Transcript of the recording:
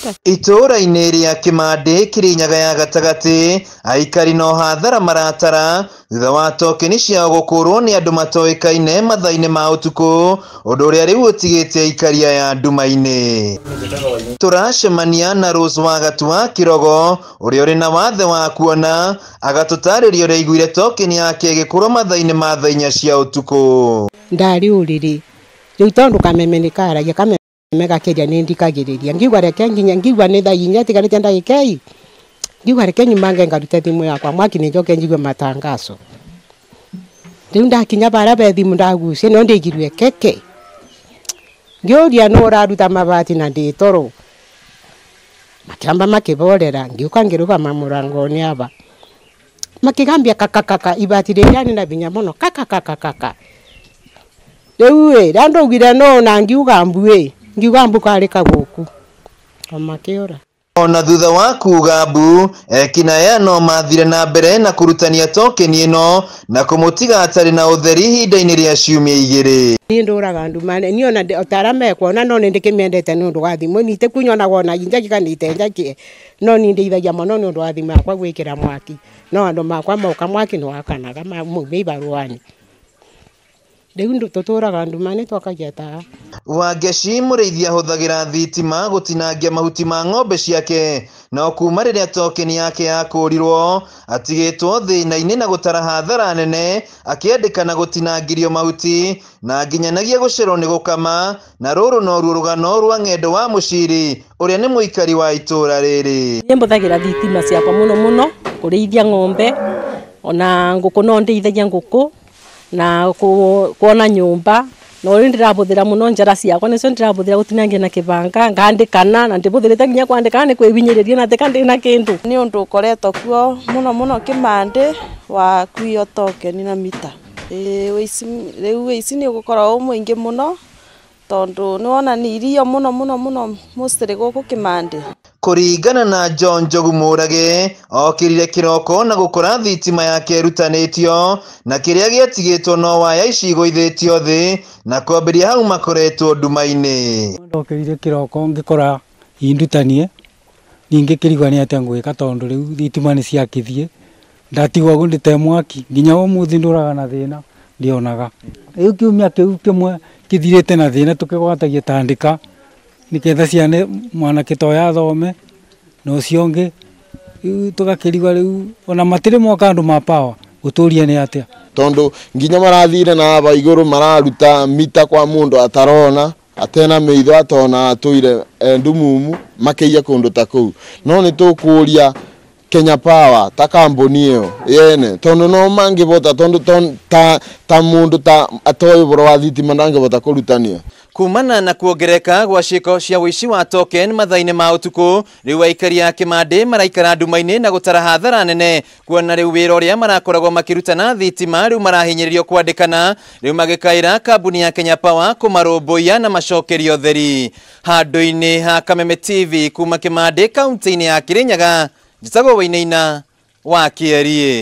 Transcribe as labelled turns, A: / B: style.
A: Itura-inĩ rĩa Kimande Kirinyaga ya gatagati aikari no hathara maratara thutha wa tokeni ciao gũkũrwo nĩ andũ matoĩkaine mathaa-inĩ ma ũtukũ, ũndũ ũrĩa rĩu ũtigĩte aikari aya nduma-inĩ. Tũracemania na Rose wa Gatua Kirogo ũrĩa ũrĩ na wathe wa kuona, agatũtarĩria ũrĩa aiguire tokeni yake ĩgĩkũrwo mathaa-inĩ ma thaa 4 cia ũtukũ.
B: Ndarĩ ũrĩrĩ rĩu tondũ kameme nĩ karagia mega keria nĩ ndikagĩrĩria ngiuga reke nginya ngiuga nĩ thaa 4 tigarĩte ndagĩka ii ngiuga reke nyumange ngarute thimũ yakwa mwaki nĩ njoke njigue matangazo. Rĩu ndakinya bara be thimũ ndagucia no ndĩigirwe keke ngĩũria no ũraruta mabati na ndĩ toro makĩamba makĩborera ngiũka ngĩrũgama mũrango-inĩ aba makĩgambia kakakaka ibati rĩrĩa nĩ na binya mũno kakakaka. Rĩu ndaugire no na ngiuga mbuĩ ngiuga mbu karĩ kagũku makĩora.
A: Ona thutha wa kuga mbu ekinae no mathire na mbere na kũrutania tokeni ĩno na kũmũtiga atarĩ na ũtheri ihinda-inĩ rĩa ciumia 2.
B: Niĩ ndũraga nduma niĩ ona ũtarame kuona no nĩndĩkĩmendete nĩ ũndũ wa thimũ nite kunyona wona injaki kanite njaki no nĩ ndeithagia mũno nĩ ũndũ wa thimũ yakwa gwĩkĩra mwaki no andũ makwa moka mwaki nĩ wakanaga maumĩ ibaruani. Rĩu tũtũraga nduma nĩ twakagia tawa.
A: Wangeci mũrĩithia ahũthagĩra thitima gũtinangia mahuti ma ng'ombe ciake, no kuma rĩrĩa tokeni yake yakũrirwo atigĩtwo thĩna-inĩ na gũtara hathara nene akĩendekana gũtinangĩrio mahuti na nginyanagia gũcerwo nĩ gũkama, na rũrũ no ruo rũgano rwa Ng'endo wa Mũciri ũrĩa nĩ mũikari wa itũra rĩrĩ.
C: Niĩ mbũthagĩra thitima ciakwa mũno kũrĩithia ng'ombe, ona ngũkũ no ndĩithagia ngũkũ na kuona nyũmba no ndĩrabũthĩra mũno njara ciakwa nĩcio ndĩrabũthĩra gũtinangia na kĩbanga ngandĩkana na ndĩbũthĩrĩte nginya kwandĩkana nĩ kwĩbinyĩrĩria na ndĩka ndĩ na kĩndũ.
D: Nĩ ũndũ ũkoretwo kuo mũno Kimande wa kuio tokeni na mita. Rĩu wĩici nĩ ũgũkorwo mũingĩ mũno tondũ nĩ wona nĩ irio mũno mũcirĩ gũkũ Kimande.
A: Kũringana na John Njogu Mũrage okĩrire kĩroko na gũkora thitima yake ĩrutanĩtio na kĩrĩa gĩatigĩtwo no waya ici igũithĩtio thĩ na kwambĩria hau makoretwo nduma-inĩ.
E: Okĩrire kĩroko ngĩkora indutanie ningĩ kĩrigwa nĩ atĩa ngwĩka tondũ rĩu thitima nĩ ciakithie ndatigwo gũndĩte mwaki nginya ũmũthĩ ndũraga na thĩna ndionaga. Rĩu kiumia kĩu kĩmwe kĩthirĩte na thĩna tũkĩgwatagia tandĩka nĩketha ciane mwanake toya athome na ũcio ũngĩ tũgakĩrigwa rĩu ona matirĩ moka andũ ma power gũtũria nĩ atĩa
F: tondũ nginya marathire na aba igũrũ mararuta mita kwa mũndũ atarona atena meitho atona atũire ndumumu makĩia kũndũ ta kũu. No nĩ tũkũria Kenya Power ta kambuni ĩyo yene tondũ no mangĩbota tondũ ta mũndũ ta atoĩ ũboro wa thitima ndangĩbota kũrutania.
A: Kumana na kuongereka gwa ciĩko cia ũici wa token mathaa-inĩ ma ũtukũ, rĩu aikari a Kimande maraikara nduma-inĩ na gũtara hathara nene, kuona rĩu wĩra ũrĩa marakoragwo makĩrutana thitima rĩu marahinyĩrĩrio kwandĩkana, rĩu magĩkaĩra kambuni ya Kenya Power kũmarũmbũiya na macokerio theri. Handũ-inĩ ha Kameme TV kuma Kimande kaunti-inĩ ya Kirinyaga, njĩtagwo Wainaina wa Kĩarie.